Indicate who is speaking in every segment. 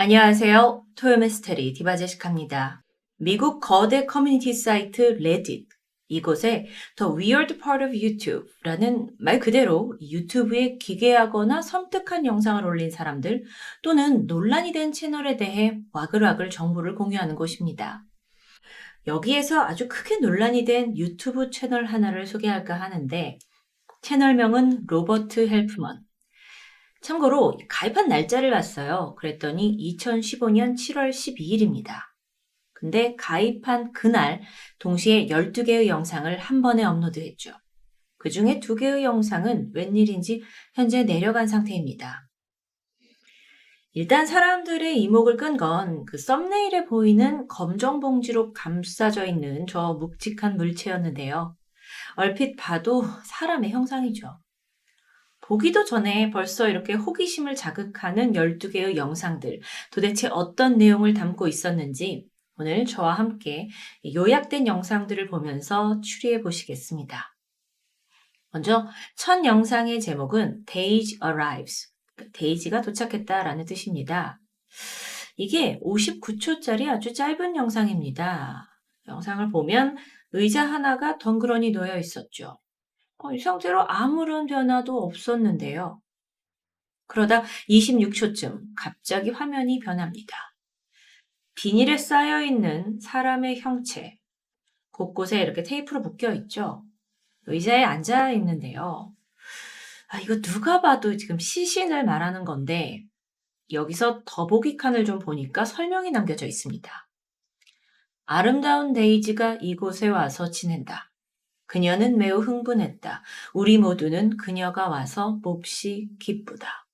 Speaker 1: 안녕하세요. 토요미스테리 디바제시카입니다. 미국 거대 커뮤니티 사이트 레딧, 이곳에 The Weird Part of YouTube라는 말 그대로 유튜브에 기괴하거나 섬뜩한 영상을 올린 사람들 또는 논란이 된 채널에 대해 와글와글 정보를 공유하는 곳입니다. 여기에서 아주 크게 논란이 된 유튜브 채널 하나를 소개할까 하는데 채널명은 로버트 헬프먼. 참고로 가입한 날짜를 봤어요. 그랬더니 2015년 7월 12일입니다. 근데 가입한 그날 동시에 12개의 영상을 한 번에 업로드했죠. 그 중에 2개의 영상은 웬일인지 현재 내려간 상태입니다. 일단 사람들의 이목을 끈 건 그 썸네일에 보이는 검정 봉지로 감싸져 있는 저 묵직한 물체였는데요. 얼핏 봐도 사람의 형상이죠. 보기도 전에 벌써 이렇게 호기심을 자극하는 12개의 영상들, 도대체 어떤 내용을 담고 있었는지 오늘 저와 함께 요약된 영상들을 보면서 추리해 보시겠습니다. 먼저 첫 영상의 제목은 Daisy Arrives, 데이지가 도착했다라는 뜻입니다. 이게 59초짜리 아주 짧은 영상입니다. 영상을 보면 의자 하나가 덩그러니 놓여 있었죠. 이 상태로 아무런 변화도 없었는데요. 그러다 26초쯤 갑자기 화면이 변합니다. 비닐에 쌓여있는 사람의 형체, 곳곳에 이렇게 테이프로 묶여 있죠. 의자에 앉아 있는데요. 이거 누가 봐도 지금 시신을 말하는 건데 여기서 더보기 칸을 좀 보니까 설명이 남겨져 있습니다. 아름다운 데이지가 이곳에 와서 지낸다. 그녀는 매우 흥분했다. 우리 모두는 그녀가 와서 몹시 기쁘다.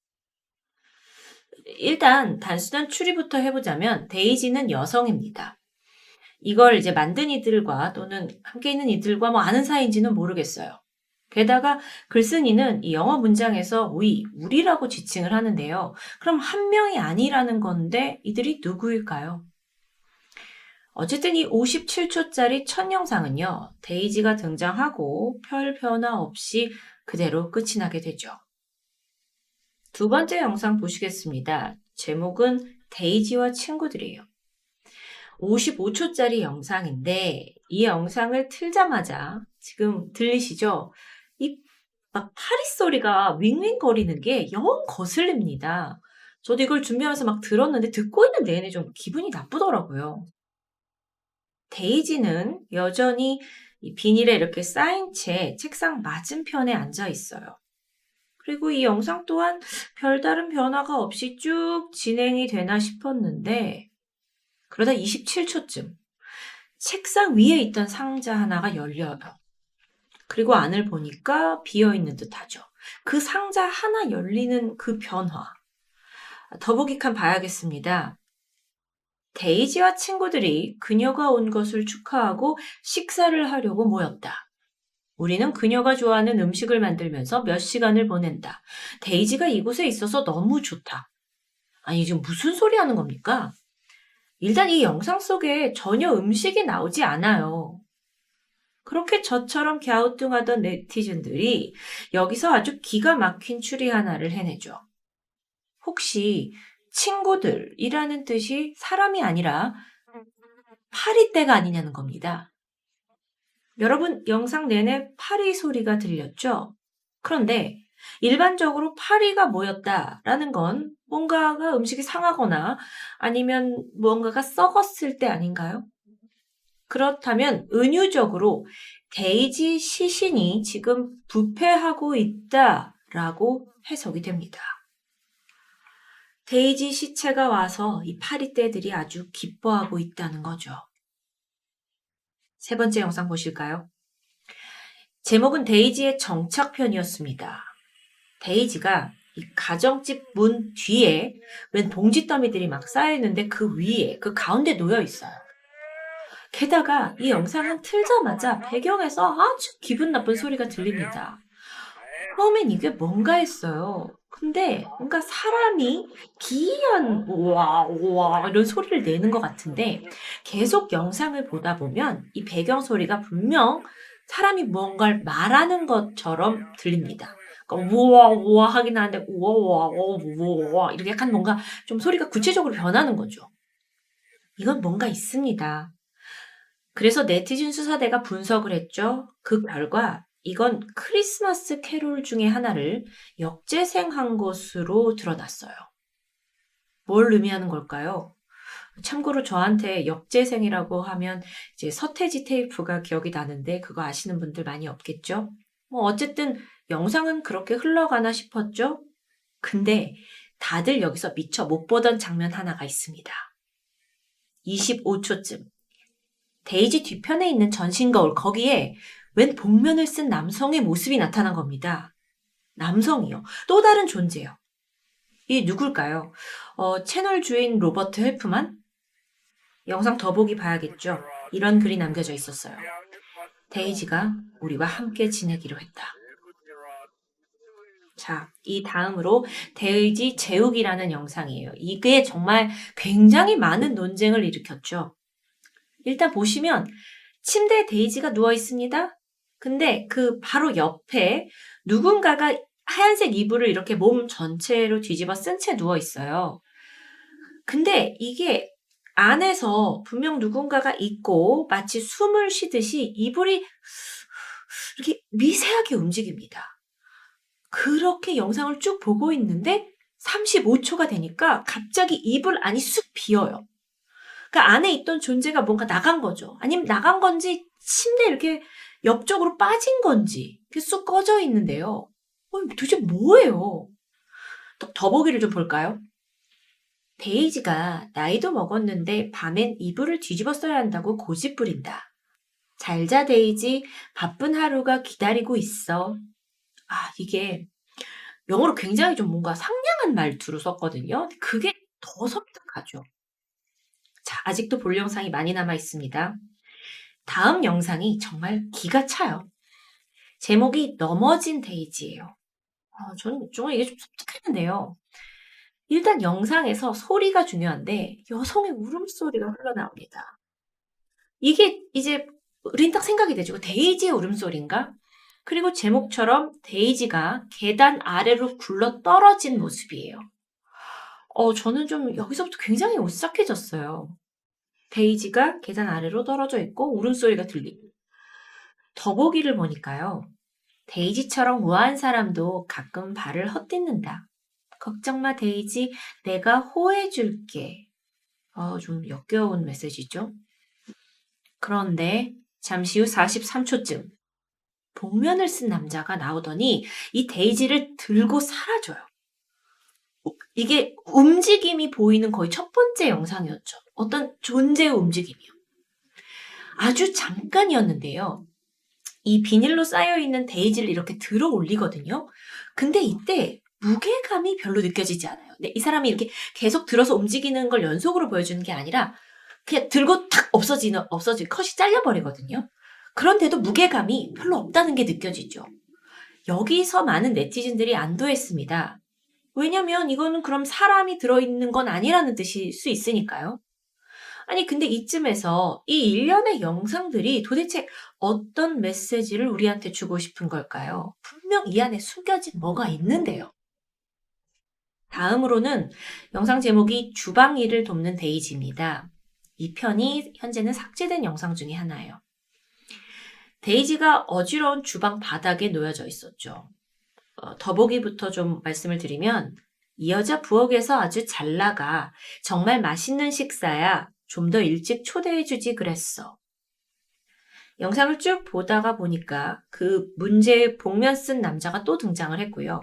Speaker 1: 일단 단순한 추리부터 해보자면 데이지는 여성입니다. 이걸 이제 만든 이들과 또는 함께 있는 이들과 아는 사이인지는 모르겠어요. 게다가 글쓴 이는 이 영어 문장에서 우리라고 지칭을 하는데요. 그럼 한 명이 아니라는 건데 이들이 누구일까요? 어쨌든 이 57초짜리 첫 영상은요. 데이지가 등장하고 별 변화 없이 그대로 끝이 나게 되죠. 두 번째 영상 보시겠습니다. 제목은 데이지와 친구들이에요. 55초짜리 영상인데 이 영상을 틀자마자 지금 들리시죠? 이 막 파리 소리가 윙윙거리는 게 영 거슬립니다. 저도 이걸 준비하면서 막 들었는데 듣고 있는 내내 좀 기분이 나쁘더라고요. 데이지는 여전히 이 비닐에 이렇게 쌓인 채 책상 맞은편에 앉아 있어요. 그리고 이 영상 또한 별다른 변화가 없이 쭉 진행이 되나 싶었는데 그러다 27초쯤 책상 위에 있던 상자 하나가 열려요. 그리고 안을 보니까 비어있는 듯하죠. 그 상자 하나 열리는 그 변화. 더보기 칸 봐야겠습니다. 데이지와 친구들이 그녀가 온 것을 축하하고 식사를 하려고 모였다. 우리는 그녀가 좋아하는 음식을 만들면서 몇 시간을 보낸다. 데이지가 이곳에 있어서 너무 좋다. 아니, 지금 무슨 소리 하는 겁니까? 일단 이 영상 속에 전혀 음식이 나오지 않아요. 그렇게 저처럼 갸우뚱하던 네티즌들이 여기서 아주 기가 막힌 추리 하나를 해내죠. 혹시 친구들이라는 뜻이 사람이 아니라 파리떼가 아니냐는 겁니다. 여러분 영상 내내 파리 소리가 들렸죠? 그런데 일반적으로 파리가 모였다라는 건 뭔가가 음식이 상하거나 아니면 무언가가 썩었을 때 아닌가요? 그렇다면 은유적으로 데이지 시신이 지금 부패하고 있다라고 해석이 됩니다. 데이지 시체가 와서 이 파리떼들이 아주 기뻐하고 있다는 거죠. 세 번째 영상 보실까요? 제목은 데이지의 정착편이었습니다. 데이지가 이 가정집 문 뒤에 웬 봉지 더미들이 막 쌓여있는데 그 위에, 그 가운데 놓여 있어요. 게다가 이 영상은 틀자마자 배경에서 아주 기분 나쁜 소리가 들립니다. 처음엔 이게 뭔가 했어요. 근데 뭔가 사람이 기이한 우와 이런 소리를 내는 것 같은데 계속 영상을 보다 보면 이 배경 소리가 분명 사람이 무언가를 말하는 것처럼 들립니다. 그러니까 우와 우와 하긴 하는데 우와 우와 우와 우와 우와 이렇게 약간 뭔가 좀 소리가 구체적으로 변하는 거죠. 이건 뭔가 있습니다. 그래서 네티즌 수사대가 분석을 했죠. 그 결과 이건 크리스마스 캐롤 중에 하나를 역재생한 것으로 드러났어요. 뭘 의미하는 걸까요? 참고로 저한테 역재생이라고 하면 이제 서태지 테이프가 기억이 나는데 그거 아시는 분들 많이 없겠죠? 뭐 어쨌든 영상은 그렇게 흘러가나 싶었죠? 근데 다들 여기서 미처 못 보던 장면 하나가 있습니다. 25초쯤 데이지 뒤편에 있는 전신 거울 거기에 웬 복면을 쓴 남성의 모습이 나타난 겁니다. 남성이요. 또 다른 존재요. 이 누굴까요? 채널 주인 로버트 헬프만? 영상 더보기 봐야겠죠. 이런 글이 남겨져 있었어요. 데이지가 우리와 함께 지내기로 했다. 자, 이 다음으로 데이지 재욱이라는 영상이에요. 이게 정말 굉장히 많은 논쟁을 일으켰죠. 일단 보시면 침대에 데이지가 누워 있습니다. 근데 그 바로 옆에 누군가가 하얀색 이불을 이렇게 몸 전체로 뒤집어 쓴 채 누워 있어요. 근데 이게 안에서 분명 누군가가 있고 마치 숨을 쉬듯이 이불이 이렇게 미세하게 움직입니다. 그렇게 영상을 쭉 보고 있는데 35초가 되니까 갑자기 이불 안이 쑥 비어요. 그 안에 있던 존재가 뭔가 나간 거죠. 아니면 나간 건지 침대에 이렇게 옆쪽으로 빠진 건지 이렇게 쑥 꺼져 있는데요. 도대체 뭐예요? 더보기를 좀 볼까요? 데이지가 나이도 먹었는데 밤엔 이불을 뒤집어 써야 한다고 고집 부린다. 잘 자 데이지, 바쁜 하루가 기다리고 있어. 이게 영어로 굉장히 좀 뭔가 상냥한 말투로 썼거든요. 그게 더 섬뜩하죠. 자, 아직도 볼 영상이 많이 남아 있습니다. 다음 영상이 정말 기가 차요. 제목이 넘어진 데이지예요. 저는 정말 이게 좀 섬뜩했는데요. 일단 영상에서 소리가 중요한데 여성의 울음소리가 흘러나옵니다. 이게 이제 린딱 생각이 되죠. 데이지의 울음소리인가? 그리고 제목처럼 데이지가 계단 아래로 굴러 떨어진 모습이에요. 저는 좀 여기서부터 굉장히 오싹해졌어요. 데이지가 계단 아래로 떨어져 있고 울음소리가 들리고. 더보기를 보니까요. 데이지처럼 우아한 사람도 가끔 발을 헛딛는다. 걱정 마 데이지, 내가 호해줄게. 좀 역겨운 메시지죠. 그런데 잠시 후 43초쯤 복면을 쓴 남자가 나오더니 이 데이지를 들고 사라져요. 이게 움직임이 보이는 거의 첫 번째 영상이었죠. 어떤 존재의 움직임이요. 아주 잠깐이었는데요. 이 비닐로 쌓여있는 데이지를 이렇게 들어 올리거든요. 근데 이때 무게감이 별로 느껴지지 않아요. 근데 이 사람이 이렇게 계속 들어서 움직이는 걸 연속으로 보여주는 게 아니라 그냥 들고 탁 없어지는 컷이 잘려버리거든요. 그런데도 무게감이 별로 없다는 게 느껴지죠. 여기서 많은 네티즌들이 안도했습니다. 왜냐면 이거는 그럼 사람이 들어있는 건 아니라는 뜻일 수 있으니까요. 아니 근데 이쯤에서 이 일련의 영상들이 도대체 어떤 메시지를 우리한테 주고 싶은 걸까요? 분명 이 안에 숨겨진 뭐가 있는데요. 다음으로는 영상 제목이 주방 일을 돕는 데이지입니다. 이 편이 현재는 삭제된 영상 중에 하나예요. 데이지가 어지러운 주방 바닥에 놓여져 있었죠. 더보기부터 좀 말씀을 드리면 이 여자 부엌에서 아주 잘 나가. 정말 맛있는 식사야. 좀 더 일찍 초대해주지 그랬어. 영상을 쭉 보다가 보니까 그 문제의 복면 쓴 남자가 또 등장을 했고요.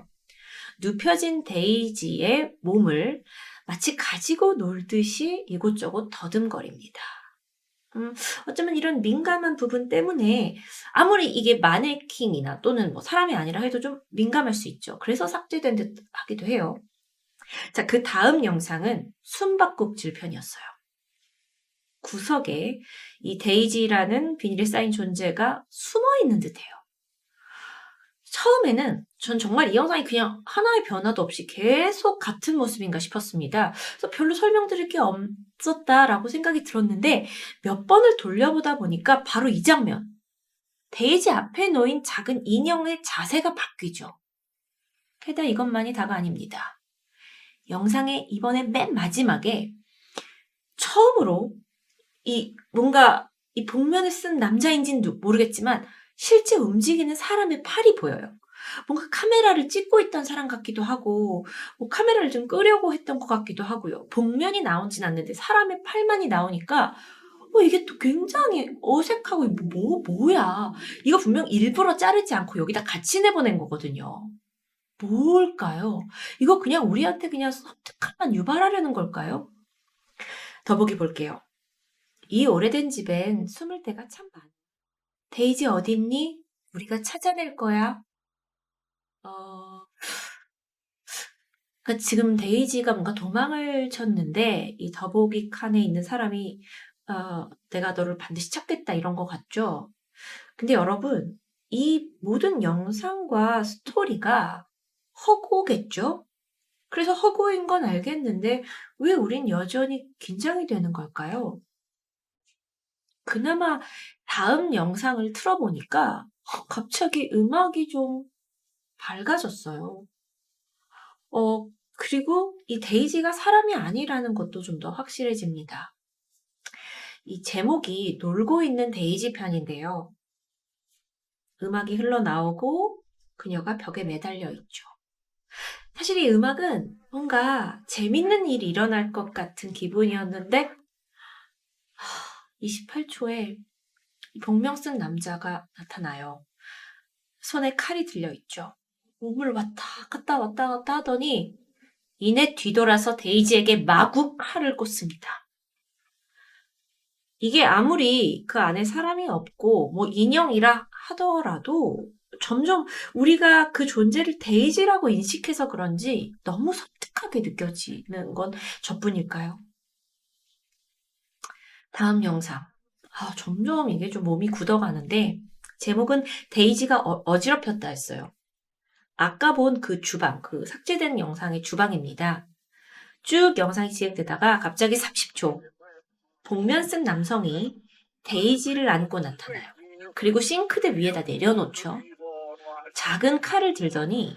Speaker 1: 눕혀진 데이지의 몸을 마치 가지고 놀듯이 이곳저곳 더듬거립니다. 어쩌면 이런 민감한 부분 때문에 아무리 이게 마네킹이나 또는 뭐 사람이 아니라 해도 좀 민감할 수 있죠. 그래서 삭제된 듯 하기도 해요. 자, 그 다음 영상은 숨바꼭질 편이었어요. 구석에 이 데이지라는 비닐에 쌓인 존재가 숨어 있는 듯해요. 처음에는 전 정말 이 영상이 그냥 하나의 변화도 없이 계속 같은 모습인가 싶었습니다. 그래서 별로 설명드릴 게 없었다라고 생각이 들었는데 몇 번을 돌려보다 보니까 바로 이 장면. 데이지 앞에 놓인 작은 인형의 자세가 바뀌죠. 게다가 이것만이 다가 아닙니다. 영상의 이번에 맨 마지막에 처음으로 뭔가 이 복면을 쓴 남자인지는 모르겠지만 실제 움직이는 사람의 팔이 보여요. 뭔가 카메라를 찍고 있던 사람 같기도 하고 뭐 카메라를 좀 끄려고 했던 것 같기도 하고요. 복면이 나오진 않는데 사람의 팔만이 나오니까 이게 또 굉장히 어색하고 뭐야. 이거 분명 일부러 자르지 않고 여기다 같이 내보낸 거거든요. 뭘까요? 이거 그냥 우리한테 그냥 섬뜩함만 유발하려는 걸까요? 더보기 볼게요. 이 오래된 집엔 숨을 데가 참 많아. 데이지 어딨니? 우리가 찾아낼 거야. 그러니까 지금 데이지가 뭔가 도망을 쳤는데 이 더보기 칸에 있는 사람이 내가 너를 반드시 찾겠다 이런 거 같죠? 근데 여러분 이 모든 영상과 스토리가 허구겠죠? 그래서 허구인 건 알겠는데 왜 우린 여전히 긴장이 되는 걸까요? 그나마 다음 영상을 틀어보니까 갑자기 음악이 좀 밝아졌어요. 그리고 이 데이지가 사람이 아니라는 것도 좀 더 확실해집니다. 이 제목이 놀고 있는 데이지 편인데요. 음악이 흘러나오고 그녀가 벽에 매달려 있죠. 사실 이 음악은 뭔가 재밌는 일이 일어날 것 같은 기분이었는데 28초에 복명 쓴 남자가 나타나요. 손에 칼이 들려있죠. 몸을 왔다 갔다 하더니 이내 뒤돌아서 데이지에게 마구 칼을 꽂습니다. 이게 아무리 그 안에 사람이 없고 뭐 인형이라 하더라도 점점 우리가 그 존재를 데이지라고 인식해서 그런지 너무 섬뜩하게 느껴지는 건 저뿐일까요? 다음 영상. 점점 이게 좀 몸이 굳어가는데 제목은 데이지가 어지럽혔다 했어요. 아까 본 그 주방, 그 삭제된 영상의 주방입니다. 쭉 영상이 진행되다가 갑자기 30초 복면 쓴 남성이 데이지를 안고 나타나요. 그리고 싱크대 위에다 내려놓죠. 작은 칼을 들더니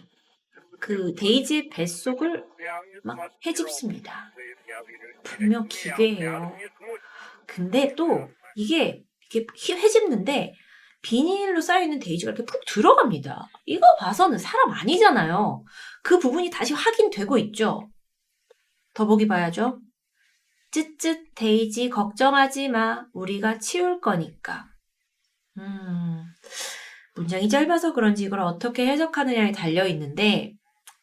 Speaker 1: 그 데이지의 뱃속을 막 헤집습니다. 분명 기괴해요. 근데 또 이게 헤집는데 비닐로 쌓여있는 데이지가 이렇게 푹 들어갑니다. 이거 봐서는 사람 아니잖아요. 그 부분이 다시 확인되고 있죠. 더보기 봐야죠. 쯧쯧 데이지 걱정하지 마. 우리가 치울 거니까. 문장이 짧아서 그런지 이걸 어떻게 해석하느냐에 달려있는데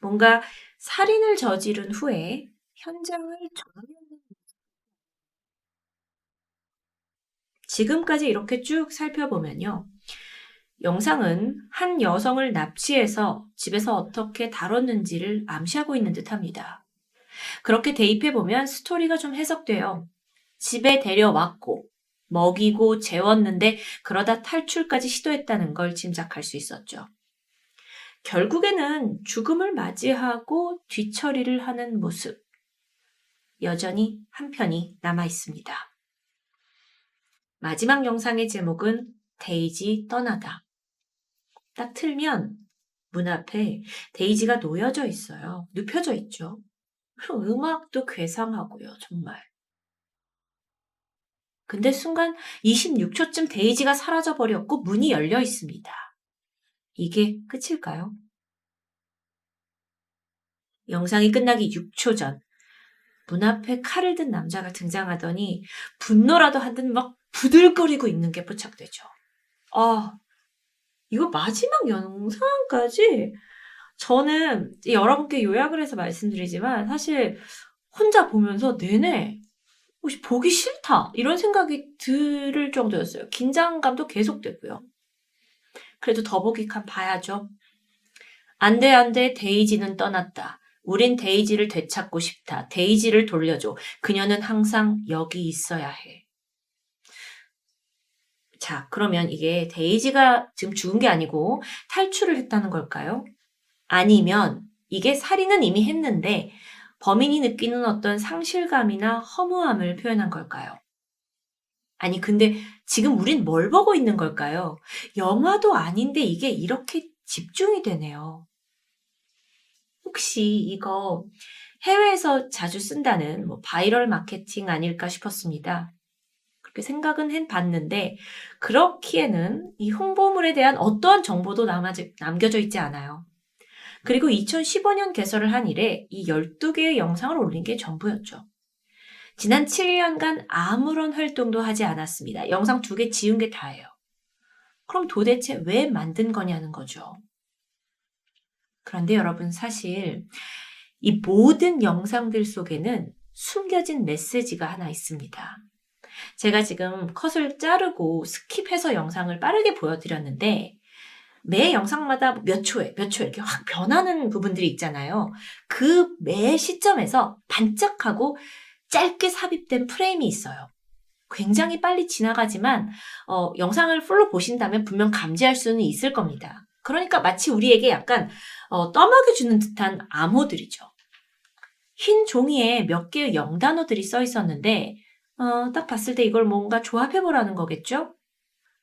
Speaker 1: 뭔가 살인을 저지른 후에 현장을 정리하는 지금까지 이렇게 쭉 살펴보면요. 영상은 한 여성을 납치해서 집에서 어떻게 다뤘는지를 암시하고 있는 듯합니다. 그렇게 대입해보면 스토리가 좀 해석돼요. 집에 데려왔고 먹이고 재웠는데 그러다 탈출까지 시도했다는 걸 짐작할 수 있었죠. 결국에는 죽음을 맞이하고 뒤처리를 하는 모습. 여전히 한편이 남아 있습니다. 마지막 영상의 제목은 데이지 떠나다. 딱 틀면 문 앞에 데이지가 놓여져 있어요. 눕혀져 있죠. 그리고 음악도 괴상하고요, 정말. 근데 순간 26초쯤 데이지가 사라져버렸고 문이 열려 있습니다. 이게 끝일까요? 영상이 끝나기 6초 전, 문 앞에 칼을 든 남자가 등장하더니 분노라도 한 듯 막 부들거리고 있는 게 포착되죠. 이거 마지막 영상까지 저는 여러분께 요약을 해서 말씀드리지만 사실 혼자 보면서 내내 혹시 보기 싫다 이런 생각이 들을 정도였어요. 긴장감도 계속되고요. 그래도 더보기 칸 봐야죠. 안 돼, 데이지는 떠났다. 우린 데이지를 되찾고 싶다. 데이지를 돌려줘. 그녀는 항상 여기 있어야 해. 자, 그러면 이게 데이지가 지금 죽은 게 아니고 탈출을 했다는 걸까요? 아니면 이게 살인은 이미 했는데 범인이 느끼는 어떤 상실감이나 허무함을 표현한 걸까요? 아니, 근데 지금 우린 뭘 보고 있는 걸까요? 영화도 아닌데 이게 이렇게 집중이 되네요. 혹시 이거 해외에서 자주 쓴다는 뭐 바이럴 마케팅 아닐까 싶었습니다. 그렇게 생각은 해봤는데 그렇기에는 이 홍보물에 대한 어떠한 정보도 남겨져 있지 않아요. 그리고 2015년 개설을 한 이래 이 12개의 영상을 올린 게 전부였죠. 지난 7년간 아무런 활동도 하지 않았습니다. 영상 2개 지운 게 다예요. 그럼 도대체 왜 만든 거냐는 거죠. 그런데 여러분 사실 이 모든 영상들 속에는 숨겨진 메시지가 하나 있습니다. 제가 지금 컷을 자르고 스킵해서 영상을 빠르게 보여드렸는데 매 영상마다 몇 초에 이렇게 확 변하는 부분들이 있잖아요. 그 매 시점에서 반짝하고 짧게 삽입된 프레임이 있어요. 굉장히 빨리 지나가지만 영상을 풀로 보신다면 분명 감지할 수는 있을 겁니다. 그러니까 마치 우리에게 약간 떠먹여주는 듯한 암호들이죠. 흰 종이에 몇 개의 영단어들이 써 있었는데 딱 봤을 때 이걸 뭔가 조합해보라는 거겠죠?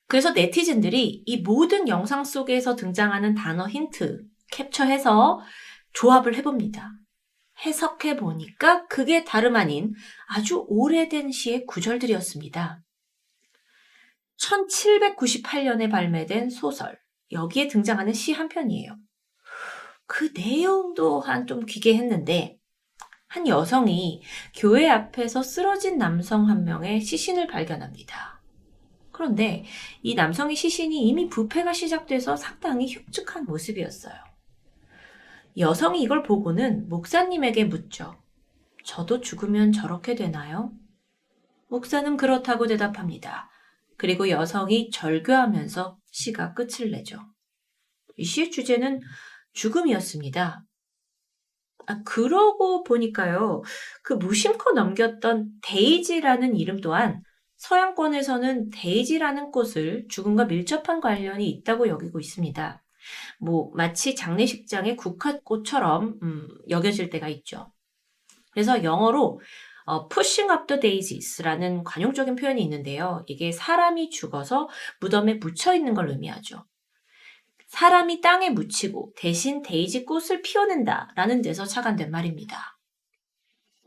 Speaker 1: 그래서 네티즌들이 이 모든 영상 속에서 등장하는 단어 힌트 캡처해서 조합을 해봅니다. 해석해보니까 그게 다름 아닌 아주 오래된 시의 구절들이었습니다. 1798년에 발매된 소설, 여기에 등장하는 시 한 편이에요. 그 내용도 좀 기괴했는데 한 여성이 교회 앞에서 쓰러진 남성 한 명의 시신을 발견합니다. 그런데 이 남성의 시신이 이미 부패가 시작돼서 상당히 흉측한 모습이었어요. 여성이 이걸 보고는 목사님에게 묻죠. 저도 죽으면 저렇게 되나요? 목사는 그렇다고 대답합니다. 그리고 여성이 절규하면서 시가 끝을 내죠. 이 시의 주제는 죽음이었습니다. 그러고 보니까요, 그 무심코 넘겼던 데이지라는 이름 또한 서양권에서는 데이지라는 꽃을 죽음과 밀접한 관련이 있다고 여기고 있습니다. 마치 장례식장의 국화꽃처럼 여겨질 때가 있죠. 그래서 영어로 pushing up the daisies라는 관용적인 표현이 있는데요. 이게 사람이 죽어서 무덤에 묻혀 있는 걸 의미하죠. 사람이 땅에 묻히고 대신 데이지 꽃을 피워낸다라는 데서 착안된 말입니다.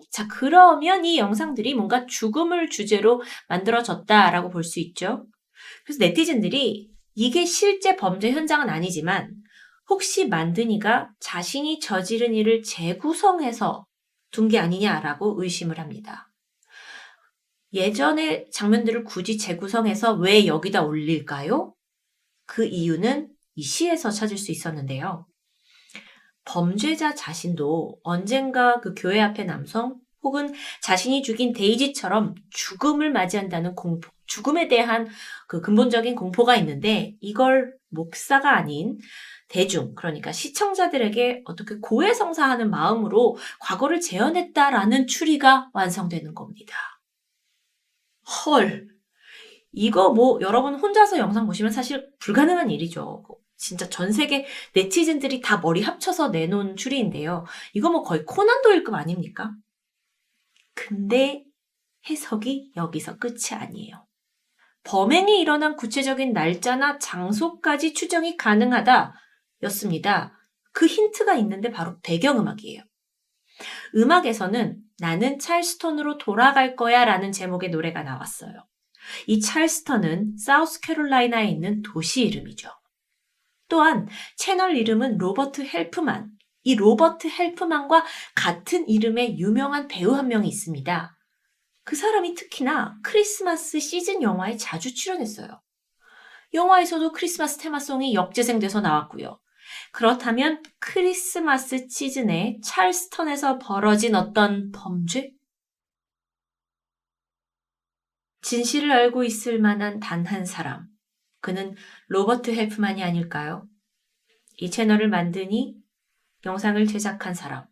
Speaker 1: 자, 그러면 이 영상들이 뭔가 죽음을 주제로 만들어졌다라고 볼 수 있죠. 그래서 네티즌들이 이게 실제 범죄 현장은 아니지만 혹시 만든 이가 자신이 저지른 일을 재구성해서 둔 게 아니냐라고 의심을 합니다. 예전의 장면들을 굳이 재구성해서 왜 여기다 올릴까요? 그 이유는 이 시에서 찾을 수 있었는데요. 범죄자 자신도 언젠가 그 교회 앞의 남성 혹은 자신이 죽인 데이지처럼 죽음을 맞이한다는 공포, 죽음에 대한 그 근본적인 공포가 있는데 이걸 목사가 아닌 대중, 그러니까 시청자들에게 어떻게 고해성사하는 마음으로 과거를 재현했다라는 추리가 완성되는 겁니다. 헐, 이거 여러분 혼자서 영상 보시면 사실 불가능한 일이죠. 진짜 전 세계 네티즌들이 다 머리 합쳐서 내놓은 추리인데요. 이거 거의 코난 도일급 아닙니까? 근데 해석이 여기서 끝이 아니에요. 범행이 일어난 구체적인 날짜나 장소까지 추정이 가능하다 였습니다. 그 힌트가 있는데 바로 배경음악이에요. 음악에서는 나는 찰스턴으로 돌아갈 거야 라는 제목의 노래가 나왔어요. 이 찰스턴은 사우스캐롤라이나에 있는 도시 이름이죠. 또한 채널 이름은 로버트 헬프만. 이 로버트 헬프만과 같은 이름의 유명한 배우 한 명이 있습니다. 그 사람이 특히나 크리스마스 시즌 영화에 자주 출연했어요. 영화에서도 크리스마스 테마송이 역재생돼서 나왔고요. 그렇다면 크리스마스 시즌에 찰스턴에서 벌어진 어떤 범죄? 진실을 알고 있을 만한 단 한 사람. 그는 로버트 헬프만이 아닐까요? 이 채널을 만드니 영상을 제작한 사람.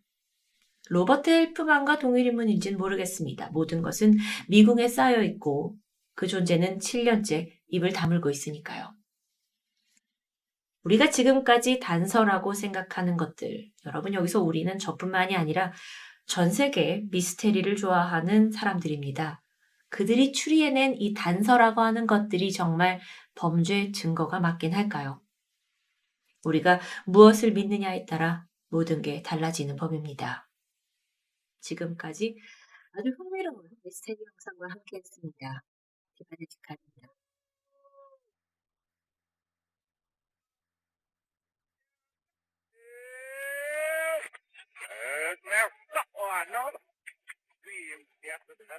Speaker 1: 로버트 헬프만과 동일 인물인지는 모르겠습니다. 모든 것은 미궁에 쌓여 있고 그 존재는 7년째 입을 다물고 있으니까요. 우리가 지금까지 단서라고 생각하는 것들, 여러분 여기서 우리는 저뿐만이 아니라 전 세계 미스테리를 좋아하는 사람들입니다. 그들이 추리해낸 이 단서라고 하는 것들이 정말 범죄 증거가 맞긴 할까요? 우리가 무엇을 믿느냐에 따라 모든 게 달라지는 법입니다. 지금까지 아주 흥미로운 미스테리 영상과 함께했습니다. 디바제식합니다.
Speaker 2: Now, oh, no.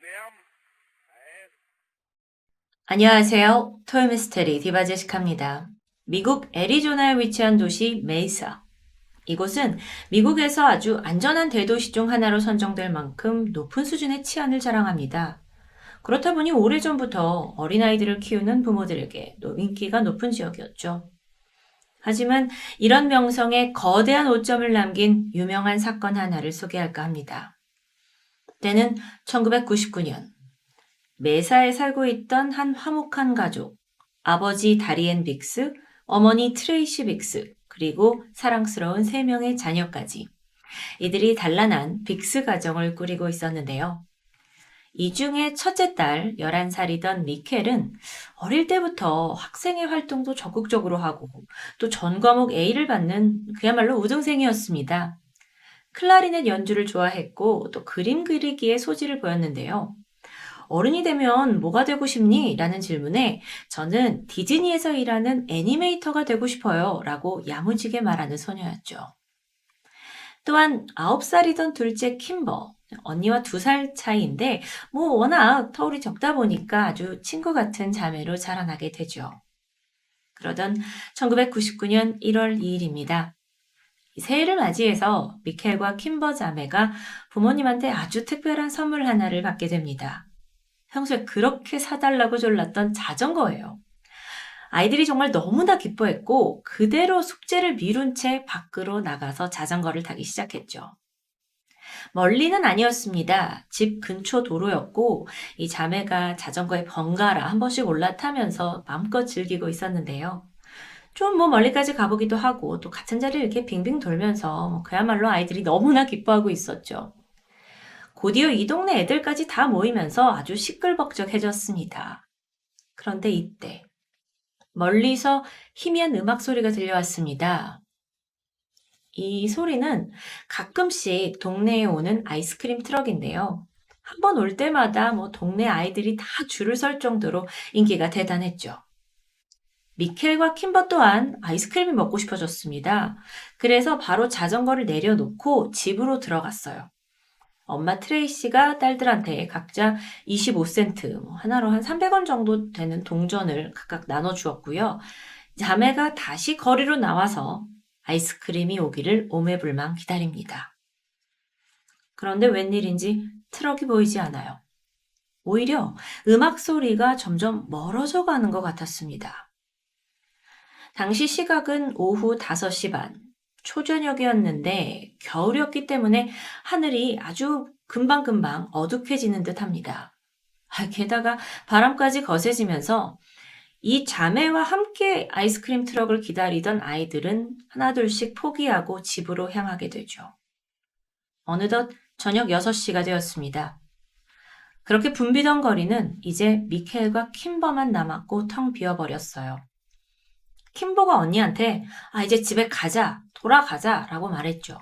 Speaker 2: Them.
Speaker 1: 안녕하세요. 토요미스테리 디바제식합니다. 미국 애리조나에 위치한 도시 메이사. 이곳은 미국에서 아주 안전한 대도시 중 하나로 선정될 만큼 높은 수준의 치안을 자랑합니다. 그렇다 보니 오래전부터 어린아이들을 키우는 부모들에게 인기가 높은 지역이었죠. 하지만 이런 명성에 거대한 오점을 남긴 유명한 사건 하나를 소개할까 합니다. 때는 1999년 메사에 살고 있던 한 화목한 가족, 아버지 다리앤 빅스, 어머니 트레이시 빅스, 그리고 사랑스러운 3명의 자녀까지 이들이 단란한 빅스 가정을 꾸리고 있었는데요. 이 중에 첫째 딸 11살이던 미켈은 어릴 때부터 학생회 활동도 적극적으로 하고 또 전 과목 A를 받는 그야말로 우등생이었습니다. 클라리넷 연주를 좋아했고 또 그림 그리기에 소질을 보였는데요. 어른이 되면 뭐가 되고 싶니? 라는 질문에 저는 디즈니에서 일하는 애니메이터가 되고 싶어요. 라고 야무지게 말하는 소녀였죠. 또한 9살이던 둘째 킴버, 언니와 2살 차이인데 워낙 터울이 적다 보니까 아주 친구 같은 자매로 자라나게 되죠. 그러던 1999년 1월 2일입니다. 새해를 맞이해서 미켈과 킴버 자매가 부모님한테 아주 특별한 선물 하나를 받게 됩니다. 평소에 그렇게 사달라고 졸랐던 자전거예요. 아이들이 정말 너무나 기뻐했고 그대로 숙제를 미룬 채 밖으로 나가서 자전거를 타기 시작했죠. 멀리는 아니었습니다. 집 근처 도로였고 이 자매가 자전거에 번갈아 한 번씩 올라타면서 마음껏 즐기고 있었는데요. 좀 멀리까지 가보기도 하고 또 같은 자리를 이렇게 빙빙 돌면서 그야말로 아이들이 너무나 기뻐하고 있었죠. 곧이어 이 동네 애들까지 다 모이면서 아주 시끌벅적해졌습니다. 그런데 이때 멀리서 희미한 음악 소리가 들려왔습니다. 이 소리는 가끔씩 동네에 오는 아이스크림 트럭인데요. 한 번 올 때마다 동네 아이들이 다 줄을 설 정도로 인기가 대단했죠. 미켈과 킴버 또한 아이스크림이 먹고 싶어졌습니다. 그래서 바로 자전거를 내려놓고 집으로 들어갔어요. 엄마 트레이시가 딸들한테 각자 25센트, 하나로 한 300원 정도 되는 동전을 각각 나눠주었고요. 자매가 다시 거리로 나와서 아이스크림이 오기를 오매불망 기다립니다. 그런데 웬일인지 트럭이 보이지 않아요. 오히려 음악 소리가 점점 멀어져 가는 것 같았습니다. 당시 시각은 오후 5시 반, 초저녁이었는데 겨울이었기 때문에 하늘이 아주 금방금방 어둑해지는 듯 합니다. 게다가 바람까지 거세지면서 이 자매와 함께 아이스크림 트럭을 기다리던 아이들은 하나둘씩 포기하고 집으로 향하게 되죠. 어느덧 저녁 6시가 되었습니다. 그렇게 붐비던 거리는 이제 미켈과 킴버만 남았고 텅 비어버렸어요. 킴버가 언니한테 이제 집에 가자, 돌아가자 라고 말했죠.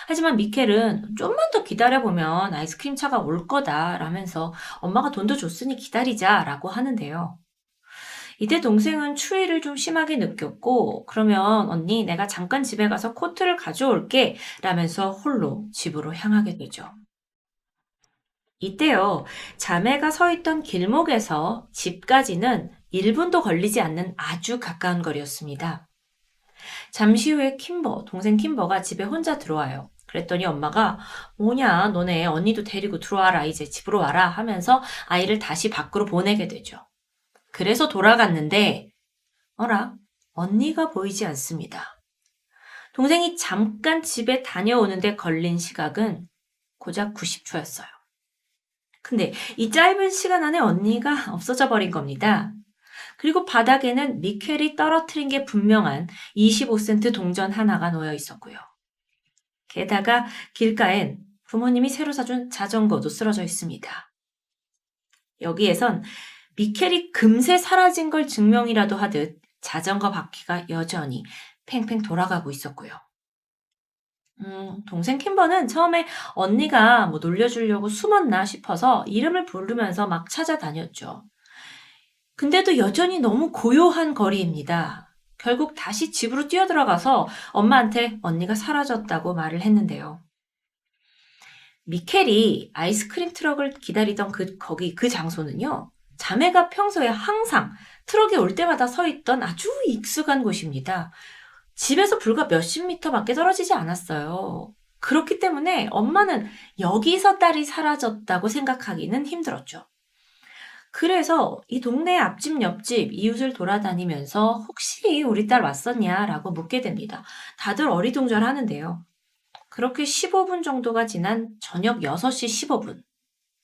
Speaker 1: 하지만 미켈은 좀만 더 기다려보면 아이스크림 차가 올 거다 라면서 엄마가 돈도 줬으니 기다리자 라고 하는데요. 이때 동생은 추위를 좀 심하게 느꼈고 그러면 언니 내가 잠깐 집에 가서 코트를 가져올게 라면서 홀로 집으로 향하게 되죠. 이때요, 자매가 서 있던 길목에서 집까지는 1분도 걸리지 않는 아주 가까운 거리였습니다. 잠시 후에 동생 킴버가 집에 혼자 들어와요. 그랬더니 엄마가 뭐냐, 너네 언니도 데리고 들어와라, 이제 집으로 와라 하면서 아이를 다시 밖으로 보내게 되죠. 그래서 돌아갔는데 어라, 언니가 보이지 않습니다. 동생이 잠깐 집에 다녀오는데 걸린 시각은 고작 90초였어요. 근데 이 짧은 시간 안에 언니가 없어져 버린 겁니다. 그리고 바닥에는 미켈이 떨어뜨린 게 분명한 25센트 동전 하나가 놓여 있었고요. 게다가 길가엔 부모님이 새로 사준 자전거도 쓰러져 있습니다. 여기에선 미켈이 금세 사라진 걸 증명이라도 하듯 자전거 바퀴가 여전히 팽팽 돌아가고 있었고요. 동생 킴버는 처음에 언니가 뭐 놀려주려고 숨었나 싶어서 이름을 부르면서 막 찾아다녔죠. 근데도 여전히 너무 고요한 거리입니다. 결국 다시 집으로 뛰어들어가서 엄마한테 언니가 사라졌다고 말을 했는데요. 미켈이 아이스크림 트럭을 기다리던 거기 그 장소는요. 자매가 평소에 항상 트럭이 올 때마다 서 있던 아주 익숙한 곳입니다. 집에서 불과 몇십 미터밖에 떨어지지 않았어요. 그렇기 때문에 엄마는 여기서 딸이 사라졌다고 생각하기는 힘들었죠. 그래서 이 동네 앞집 옆집 이웃을 돌아다니면서 혹시 우리 딸 왔었냐라고 묻게 됩니다. 다들 어리둥절하는데요. 그렇게 15분 정도가 지난 저녁 6시 15분.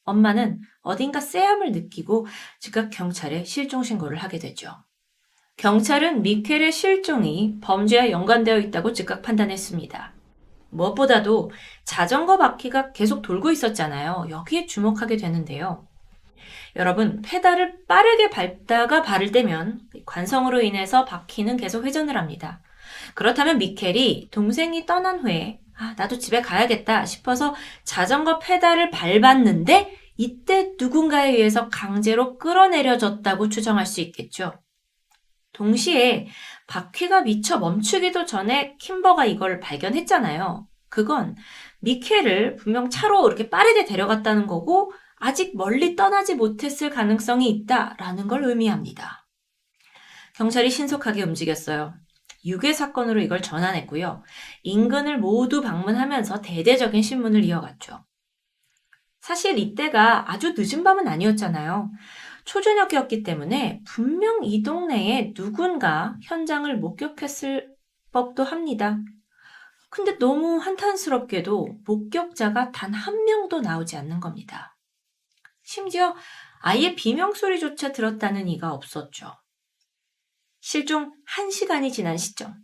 Speaker 1: 엄마는 어딘가 쎄함을 느끼고 즉각 경찰에 실종 신고를 하게 되죠. 경찰은 미켈의 실종이 범죄와 연관되어 있다고 즉각 판단했습니다. 무엇보다도 자전거 바퀴가 계속 돌고 있었잖아요. 여기에 주목하게 되는데요. 여러분, 페달을 빠르게 밟다가 발을 떼면 관성으로 인해서 바퀴는 계속 회전을 합니다. 그렇다면 미켈이 동생이 떠난 후에 나도 집에 가야겠다 싶어서 자전거 페달을 밟았는데 이때 누군가에 의해서 강제로 끌어내려졌다고 추정할 수 있겠죠. 동시에 바퀴가 미처 멈추기도 전에 킴버가 이걸 발견했잖아요. 그건 미켈을 분명 차로 이렇게 빠르게 데려갔다는 거고 아직 멀리 떠나지 못했을 가능성이 있다라는 걸 의미합니다. 경찰이 신속하게 움직였어요. 유괴 사건으로 이걸 전환했고요. 인근을 모두 방문하면서 대대적인 신문을 이어갔죠. 사실 이때가 아주 늦은 밤은 아니었잖아요. 초저녁이었기 때문에 분명 이 동네에 누군가 현장을 목격했을 법도 합니다. 근데 너무 한탄스럽게도 목격자가 단 한 명도 나오지 않는 겁니다. 심지어 아예 비명소리조차 들었다는 이가 없었죠. 실종 1시간이 지난 시점,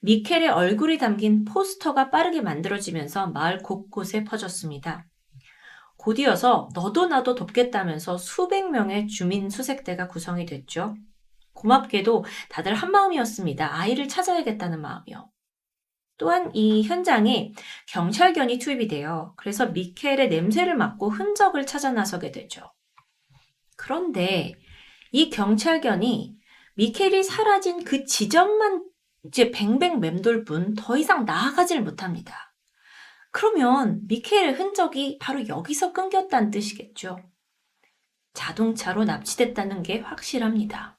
Speaker 1: 미켈의 얼굴이 담긴 포스터가 빠르게 만들어지면서 마을 곳곳에 퍼졌습니다. 곧이어서 너도 나도 돕겠다면서 수백 명의 주민 수색대가 구성이 됐죠. 고맙게도 다들 한마음이었습니다. 아이를 찾아야겠다는 마음이요. 또한 이 현장에 경찰견이 투입이 돼요. 그래서 미켈의 냄새를 맡고 흔적을 찾아 나서게 되죠. 그런데 이 경찰견이 미켈이 사라진 그 지점만 이제 뱅뱅 맴돌 뿐 더 이상 나아가질 못합니다. 그러면 미켈의 흔적이 바로 여기서 끊겼다는 뜻이겠죠. 자동차로 납치됐다는 게 확실합니다.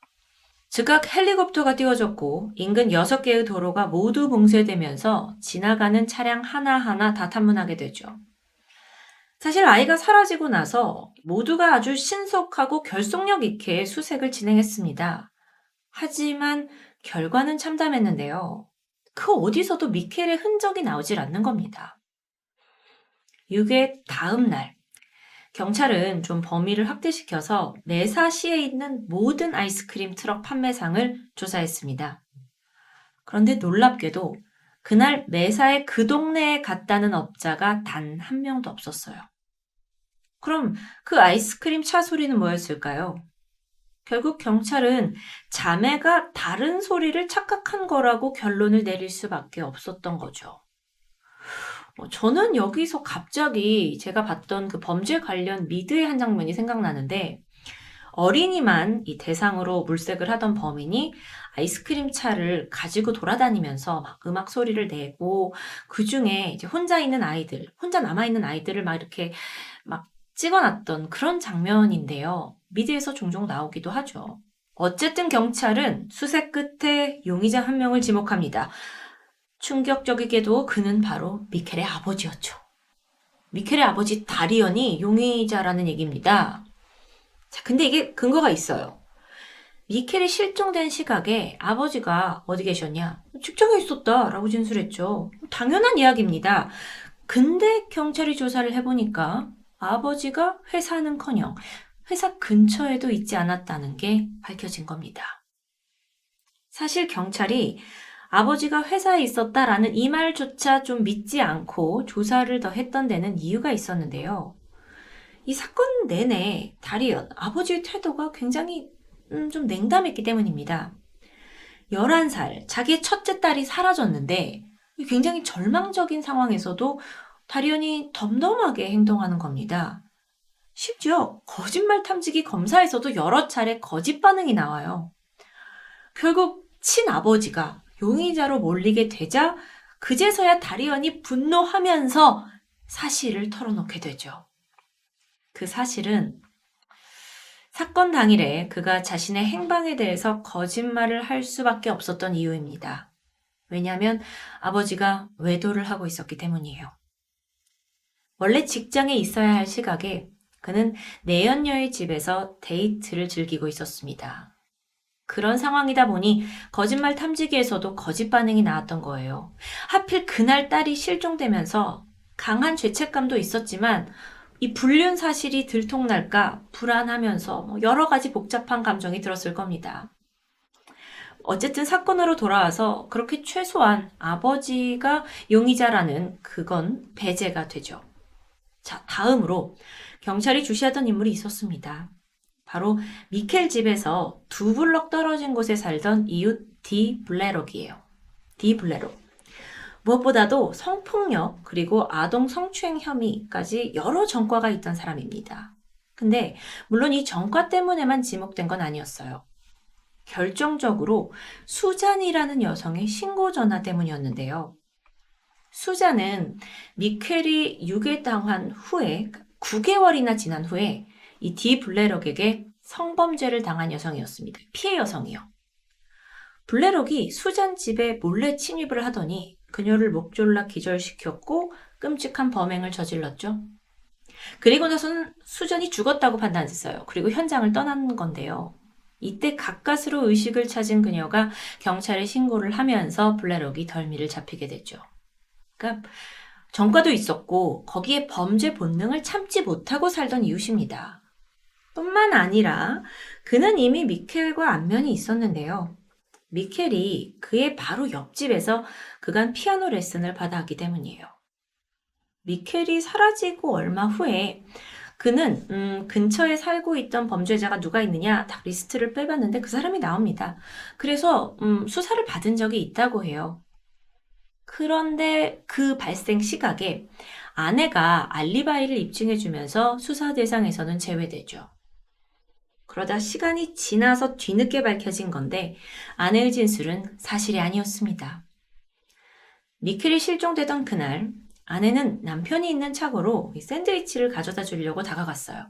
Speaker 1: 즉각 헬리콥터가 띄워졌고 인근 6개의 도로가 모두 봉쇄되면서 지나가는 차량 하나하나 다 탐문하게 되죠. 사실 아이가 사라지고 나서 모두가 아주 신속하고 결속력 있게 수색을 진행했습니다. 하지만 결과는 참담했는데요. 그 어디서도 미켈의 흔적이 나오질 않는 겁니다. 유괴 다음 날, 경찰은 좀 범위를 확대시켜서 메사시에 있는 모든 아이스크림 트럭 판매상을 조사했습니다. 그런데 놀랍게도 그날 메사의 그 동네에 갔다는 업자가 단 한 명도 없었어요. 그럼 그 아이스크림 차 소리는 뭐였을까요? 결국 경찰은 자매가 다른 소리를 착각한 거라고 결론을 내릴 수밖에 없었던 거죠. 저는 여기서 갑자기 제가 봤던 그 범죄 관련 미드의 한 장면이 생각나는데 어린이만 이 대상으로 물색을 하던 범인이 아이스크림 차를 가지고 돌아다니면서 막 음악 소리를 내고 그 중에 이제 혼자 남아있는 아이들을 막 이렇게 막 찍어놨던 그런 장면인데요. 미드에서 종종 나오기도 하죠. 어쨌든 경찰은 수색 끝에 용의자 한 명을 지목합니다. 충격적이게도 그는 바로 미켈의 아버지였죠. 미켈의 아버지 다리언이 용의자라는 얘기입니다. 자, 근데 이게 근거가 있어요. 미켈이 실종된 시각에 아버지가 어디 계셨냐? 직장에 있었다 라고 진술했죠. 당연한 이야기입니다. 근데 경찰이 조사를 해보니까 아버지가 회사는커녕 회사 근처에도 있지 않았다는 게 밝혀진 겁니다. 사실 경찰이 아버지가 회사에 있었다라는 이 말조차 좀 믿지 않고 조사를 더 했던 데는 이유가 있었는데요. 이 사건 내내 다리언, 아버지의 태도가 굉장히 좀 냉담했기 때문입니다. 11살, 자기의 첫째 딸이 사라졌는데 굉장히 절망적인 상황에서도 다리언이 덤덤하게 행동하는 겁니다. 심지어 거짓말 탐지기 검사에서도 여러 차례 거짓 반응이 나와요. 결국 친아버지가 용의자로 몰리게 되자 그제서야 다리언이 분노하면서 사실을 털어놓게 되죠. 그 사실은 사건 당일에 그가 자신의 행방에 대해서 거짓말을 할 수밖에 없었던 이유입니다. 왜냐하면 아버지가 외도를 하고 있었기 때문이에요. 원래 직장에 있어야 할 시각에 그는 내연녀의 집에서 데이트를 즐기고 있었습니다. 그런 상황이다 보니 거짓말 탐지기에서도 거짓 반응이 나왔던 거예요. 하필 그날 딸이 실종되면서 강한 죄책감도 있었지만 이 불륜 사실이 들통날까 불안하면서 여러 가지 복잡한 감정이 들었을 겁니다. 어쨌든 사건으로 돌아와서 그렇게 최소한 아버지가 용의자라는 그건 배제가 되죠. 자, 다음으로 경찰이 주시하던 인물이 있었습니다. 바로 미켈 집에서 2블럭 떨어진 곳에 살던 이웃 디 블레록이에요. 디 블레록. 무엇보다도 성폭력 그리고 아동 성추행 혐의까지 여러 전과가 있던 사람입니다. 근데 물론 이 전과 때문에만 지목된 건 아니었어요. 결정적으로 수잔이라는 여성의 신고 전화 때문이었는데요. 수잔은 미켈이 유괴당한 후에 9개월이나 지난 후에 이 디 블레록에게 성범죄를 당한 여성이었습니다. 피해 여성이요. 블레록이 수잔 집에 몰래 침입을 하더니 그녀를 목졸라 기절시켰고 끔찍한 범행을 저질렀죠. 그리고 나서는 수잔이 죽었다고 판단했어요. 그리고 현장을 떠난 건데요. 이때 가까스로 의식을 찾은 그녀가 경찰에 신고를 하면서 블레록이 덜미를 잡히게 됐죠. 그러니까 전과도 있었고 거기에 범죄 본능을 참지 못하고 살던 이웃입니다. 뿐만 아니라 그는 이미 미켈과 안면이 있었는데요. 미켈이 그의 바로 옆집에서 그간 피아노 레슨을 받아왔기 때문이에요. 미켈이 사라지고 얼마 후에 그는 근처에 살고 있던 범죄자가 누가 있느냐 딱 리스트를 빼봤는데 그 사람이 나옵니다. 그래서 수사를 받은 적이 있다고 해요. 그런데 그 발생 시각에 아내가 알리바이를 입증해주면서 수사 대상에서는 제외되죠. 그러다 시간이 지나서 뒤늦게 밝혀진 건데 아내의 진술은 사실이 아니었습니다. 미켈이 실종되던 그날 아내는 남편이 있는 차고로 샌드위치를 가져다 주려고 다가갔어요.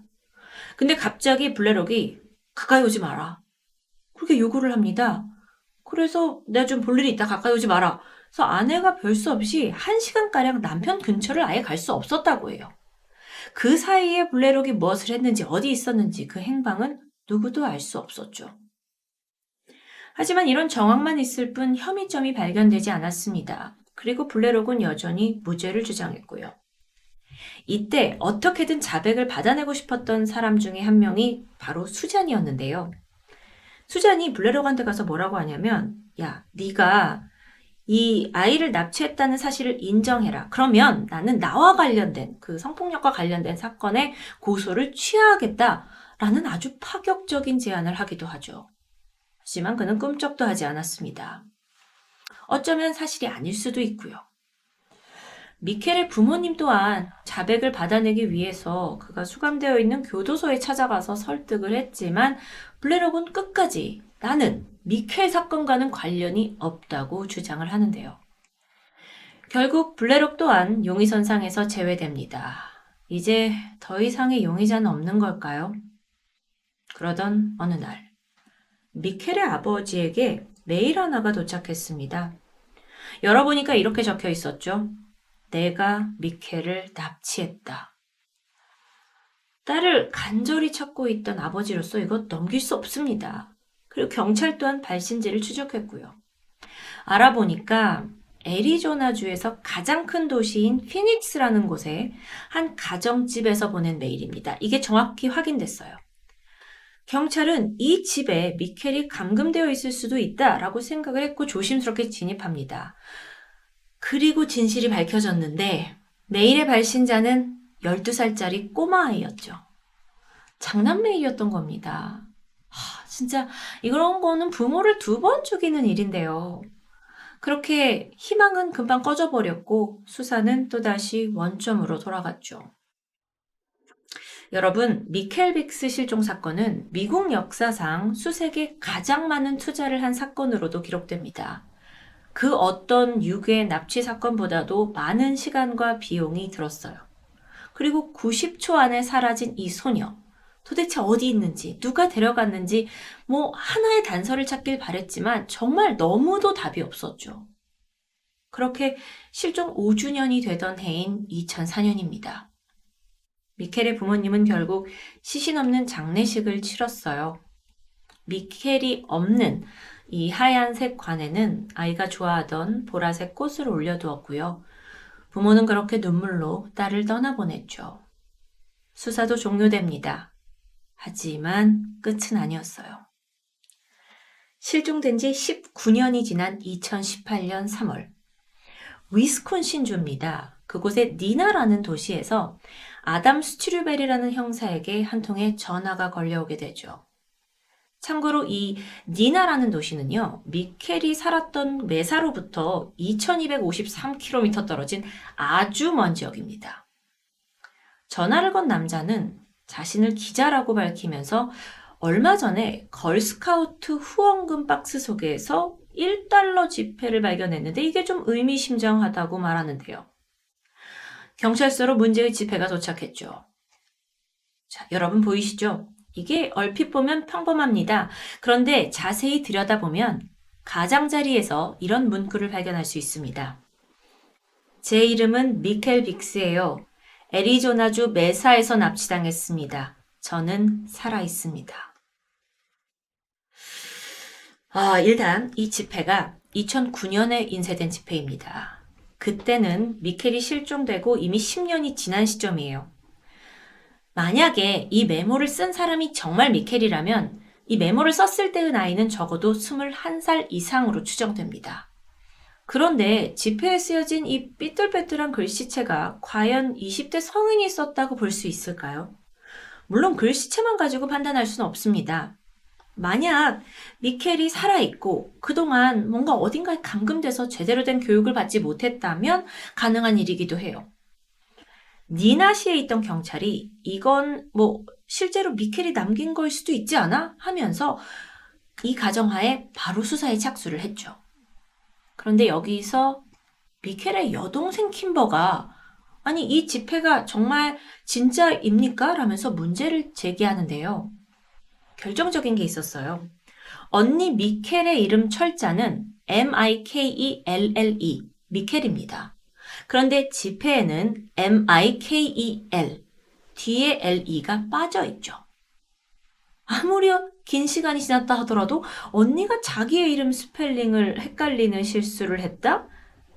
Speaker 1: 근데 갑자기 블레록이 가까이 오지 마라. 그렇게 요구를 합니다. 그래서 내가 좀 볼 일이 있다 가까이 오지 마라. 그래서 아내가 별 수 없이 1시간가량 남편 근처를 아예 갈 수 없었다고 해요. 그 사이에 블레록이 무엇을 했는지 어디 있었는지 그 행방은 누구도 알 수 없었죠. 하지만 이런 정황만 있을 뿐 혐의점이 발견되지 않았습니다. 그리고 블레록은 여전히 무죄를 주장했고요. 이때 어떻게든 자백을 받아내고 싶었던 사람 중에 한 명이 바로 수잔이었는데요. 수잔이 블레록한테 가서 뭐라고 하냐면 야, 네가 이 아이를 납치했다는 사실을 인정해라. 그러면 나는 나와 관련된 그 성폭력과 관련된 사건에 고소를 취하하겠다라는 아주 파격적인 제안을 하기도 하죠. 하지만 그는 꿈쩍도 하지 않았습니다. 어쩌면 사실이 아닐 수도 있고요. 미켈의 부모님 또한 자백을 받아내기 위해서 그가 수감되어 있는 교도소에 찾아가서 설득을 했지만 블레록은 끝까지 나는 미켈 사건과는 관련이 없다고 주장을 하는데요. 결국 블레록 또한 용의선상에서 제외됩니다. 이제 더 이상의 용의자는 없는 걸까요? 그러던 어느 날 미켈의 아버지에게 메일 하나가 도착했습니다. 열어보니까 이렇게 적혀 있었죠. 내가 미켈을 납치했다. 딸을 간절히 찾고 있던 아버지로서 이것 넘길 수 없습니다. 그리고 경찰 또한 발신지를 추적했고요. 알아보니까 애리조나주에서 가장 큰 도시인 피닉스라는 곳에 한 가정집에서 보낸 메일입니다. 이게 정확히 확인됐어요. 경찰은 이 집에 미켈이 감금되어 있을 수도 있다라고 생각을 했고 조심스럽게 진입합니다. 그리고 진실이 밝혀졌는데 메일의 발신자는 12살짜리 꼬마아이였죠. 장난 메일이었던 겁니다. 진짜 이런 거는 부모를 2번 죽이는 일인데요. 그렇게 희망은 금방 꺼져버렸고 수사는 또다시 원점으로 돌아갔죠. 여러분, 미켈 빅스 실종 사건은 미국 역사상 수색에 가장 많은 투자를 한 사건으로도 기록됩니다. 그 어떤 유괴 납치 사건보다도 많은 시간과 비용이 들었어요. 그리고 90초 안에 사라진 이 소녀. 도대체 어디 있는지, 누가 데려갔는지 하나의 단서를 찾길 바랬지만 정말 너무도 답이 없었죠. 그렇게 실종 5주년이 되던 해인 2004년입니다. 미켈의 부모님은 결국 시신 없는 장례식을 치렀어요. 미켈이 없는 이 하얀색 관에는 아이가 좋아하던 보라색 꽃을 올려두었고요. 부모는 그렇게 눈물로 딸을 떠나보냈죠. 수사도 종료됩니다. 하지만 끝은 아니었어요. 실종된 지 19년이 지난 2018년 3월, 위스콘신주입니다. 그곳의 니나라는 도시에서 아담 스튜르벨이라는 형사에게 한 통의 전화가 걸려오게 되죠. 참고로 이 니나라는 도시는요, 미켈이 살았던 메사로부터 2253km 떨어진 아주 먼 지역입니다. 전화를 건 남자는 자신을 기자라고 밝히면서 얼마 전에 걸스카우트 후원금 박스 속에서 $1 지폐를 발견했는데 이게 좀 의미심장하다고 말하는데요. 경찰서로 문제의 지폐가 도착했죠. 자, 여러분 보이시죠? 이게 얼핏 보면 평범합니다. 그런데 자세히 들여다보면 가장자리에서 이런 문구를 발견할 수 있습니다. 제 이름은 미켈 빅스예요. 애리조나주 메사에서 납치당했습니다. 저는 살아있습니다. 일단 이 지폐가 2009년에 인쇄된 지폐입니다. 그때는 미켈이 실종되고 이미 10년이 지난 시점이에요. 만약에 이 메모를 쓴 사람이 정말 미켈이라면 이 메모를 썼을 때의 나이는 적어도 21살 이상으로 추정됩니다. 그런데 지폐에 쓰여진 이 삐뚤빼뚤한 글씨체가 과연 20대 성인이 썼다고 볼 수 있을까요? 물론 글씨체만 가지고 판단할 수는 없습니다. 만약 미켈이 살아있고 그동안 뭔가 어딘가에 감금돼서 제대로 된 교육을 받지 못했다면 가능한 일이기도 해요. 니나시에 있던 경찰이 이건 실제로 미켈이 남긴 걸 수도 있지 않아? 하면서 이 가정하에 바로 수사에 착수를 했죠. 그런데 여기서 미켈의 여동생 킴버가 아니 이 지폐가 정말 진짜입니까? 라면서 문제를 제기하는데요. 결정적인 게 있었어요. 언니 미켈의 이름 철자는 M-I-K-E-L-L-E, 미켈입니다. 그런데 지폐에는 M-I-K-E-L, 뒤에 L-E가 빠져있죠. 아무리 긴 시간이 지났다 하더라도 언니가 자기의 이름 스펠링을 헷갈리는 실수를 했다?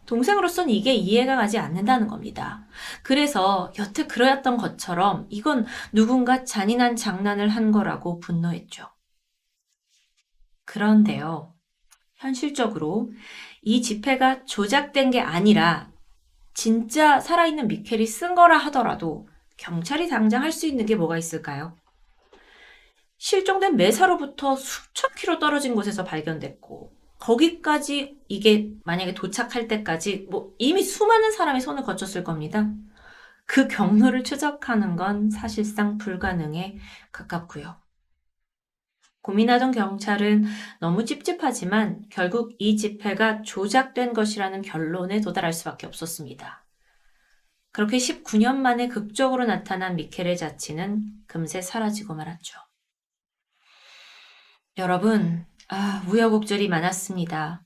Speaker 1: 동생으로서는 이게 이해가 가지 않는다는 겁니다. 그래서 여태 그러했던 것처럼 이건 누군가 잔인한 장난을 한 거라고 분노했죠. 그런데요, 현실적으로 이 지폐가 조작된 게 아니라 진짜 살아있는 미켈이 쓴 거라 하더라도 경찰이 당장 할 수 있는 게 뭐가 있을까요? 실종된 메사로부터 수천 킬로 떨어진 곳에서 발견됐고 거기까지 이게 만약에 도착할 때까지 이미 수많은 사람이 손을 거쳤을 겁니다. 그 경로를 추적하는 건 사실상 불가능에 가깝고요. 고민하던 경찰은 너무 찝찝하지만 결국 이 지폐가 조작된 것이라는 결론에 도달할 수밖에 없었습니다. 그렇게 19년 만에 극적으로 나타난 미켈의 자취는 금세 사라지고 말았죠. 여러분, 우여곡절이 많았습니다.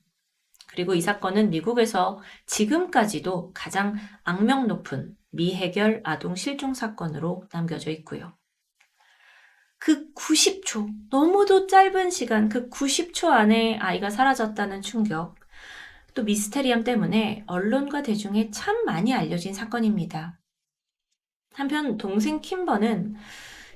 Speaker 1: 그리고 이 사건은 미국에서 지금까지도 가장 악명 높은 미해결 아동 실종 사건으로 남겨져 있고요. 그 90초, 너무도 짧은 시간, 그 90초 안에 아이가 사라졌다는 충격, 또 미스테리함 때문에 언론과 대중에 참 많이 알려진 사건입니다. 한편 동생 킴버는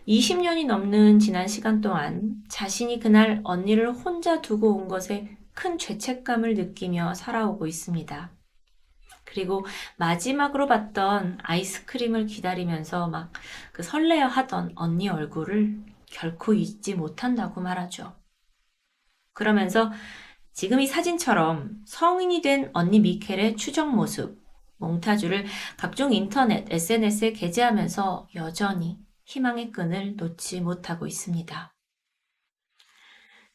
Speaker 1: 20년이 넘는 지난 시간 동안 자신이 그날 언니를 혼자 두고 온 것에 큰 죄책감을 느끼며 살아오고 있습니다. 그리고 마지막으로 봤던 아이스크림을 기다리면서 그 설레어 하던 언니 얼굴을 결코 잊지 못한다고 말하죠. 그러면서 지금 이 사진처럼 성인이 된 언니 미켈의 추정 모습, 몽타주를 각종 인터넷, SNS에 게재하면서 여전히 희망의 끈을 놓지 못하고 있습니다.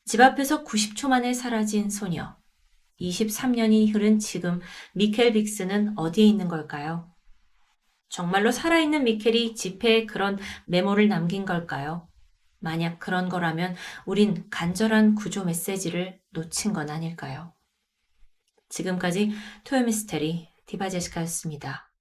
Speaker 1: 집 앞에서 90초 만에 사라진 소녀. 23년이 흐른 지금 미켈 빅스는 어디에 있는 걸까요? 정말로 살아있는 미켈이 지폐에 그런 메모를 남긴 걸까요? 만약 그런 거라면 우린 간절한 구조 메시지를 놓친 건 아닐까요? 지금까지 토요미스테리 디바제시카였습니다.